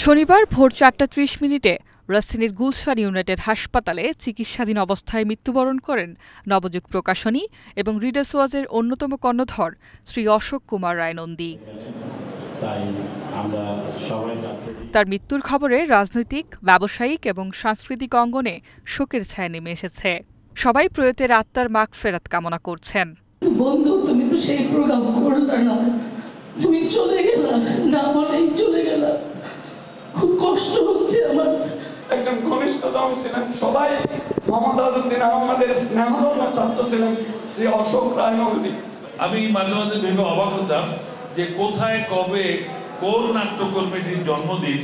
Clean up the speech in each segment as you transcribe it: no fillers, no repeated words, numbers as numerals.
শনিবার ভোর ৪টা ৩০ রাজধানীর গুলশান ইউনাইটেড হাসপাতালে চিকিৎসাধীন অবস্থায় মৃত্যুবরণ করেন নবযুগ প্রকাশনী এবং রিডার্স ওয়াচের অন্যতম কর্ণধর শ্রী অশোক কুমার রায় নন্দী। তার মৃত্যুর খবরে রাজনৈতিক, ব্যবসায়িক এবং সাংস্কৃতিক অঙ্গনে শোকের ছায়া নেমে এসেছে। সবাই প্রয়াতের আত্মার মাগফিরাত কামনা করছেন। বন্ধু, তুমি তো সেই প্রোগ্রাম করলে না, তুমি চলে গেলা, না বলেই চলে গেলা। খুব কষ্ট হচ্ছে আমার। একজন ঘনিষ্ঠতম ছিলেন সবাই, মোহাম্মদ আজউদ্দিন আহমদের স্নেহধন্য ছাত্র ছিলেন শ্রী অশোক রায় নন্দী। আমি মাঝে মাঝে ভেবে অবাক হতাম যে কোথায় কবে কোন নাট্যকর্মীটির জন্মদিন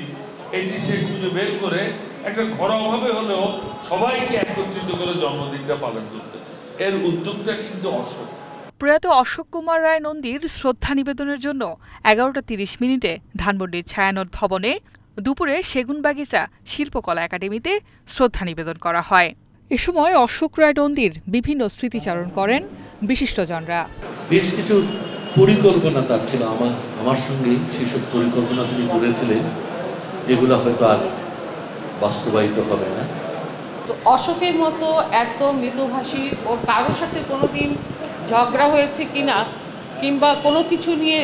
এটি সে খুঁজে বের করে একটা ঘরোয়াভাবে হলেও সবাইকে একত্রিত করে জন্মদিনটা পালন করতে, এর উদ্যোগটা কিন্তু অশোক। প্রয়াত অশোক কুমার রায় নন্দীর শ্রদ্ধা নিবেদনের জন্য ১১টা ৩০ ধানমন্ডির ছায়ানট ভবনে, দুপুরে সেগুনবাগিচা শিল্পকলা একাডেমিতে শ্রদ্ধা নিবেদন করা হয়। এ সময় অশোক রায় নন্দীর বিভিন্ন স্মৃতিচারণ করেন বিশিষ্টজনরা। বেশ কিছু পরিকল্পনা তার ছিল আমার সঙ্গে, সেসব পরিকল্পনা তিনি করেছিলেন, এগুলো হয়তো আর বাস্তবায়িত হবে না। তো অশোকের মতো এত মৃদুভাষী ও কারোর সাথে কোনোদিন ঝগড়া হয়েছে কিনা কিংবা কোনো কিছু নিয়ে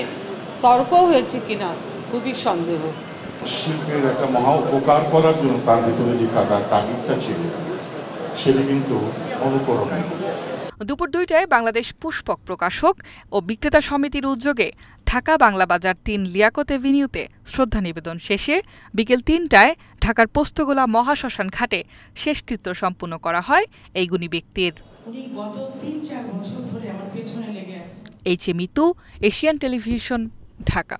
তর্কও হয়েছে কিনা খুবই সন্দেহ। শিল্পের একটা মহা উপকার করার জন্য তার ভিতরে যে তাগিদটা ছিল সেটা কিন্তু অনুকরণীয়। দুপুর ২টায় বাংলাদেশ পুষ্পক প্রকাশক ও বিক্রেতা সমিতির উদ্যোগে ঢাকা বাংলা বাজার ৩ লিয়াকত এভিনিউতে শ্রদ্ধা নিবেদন শেষে বিকেল ৩টায় ঢাকার পোস্তগোলা মহাশ্মশান ঘাটে শেষকৃত্য সম্পন্ন করা হয় এই গুণী ব্যক্তির। H A Mitu, Asian television, Dhaka.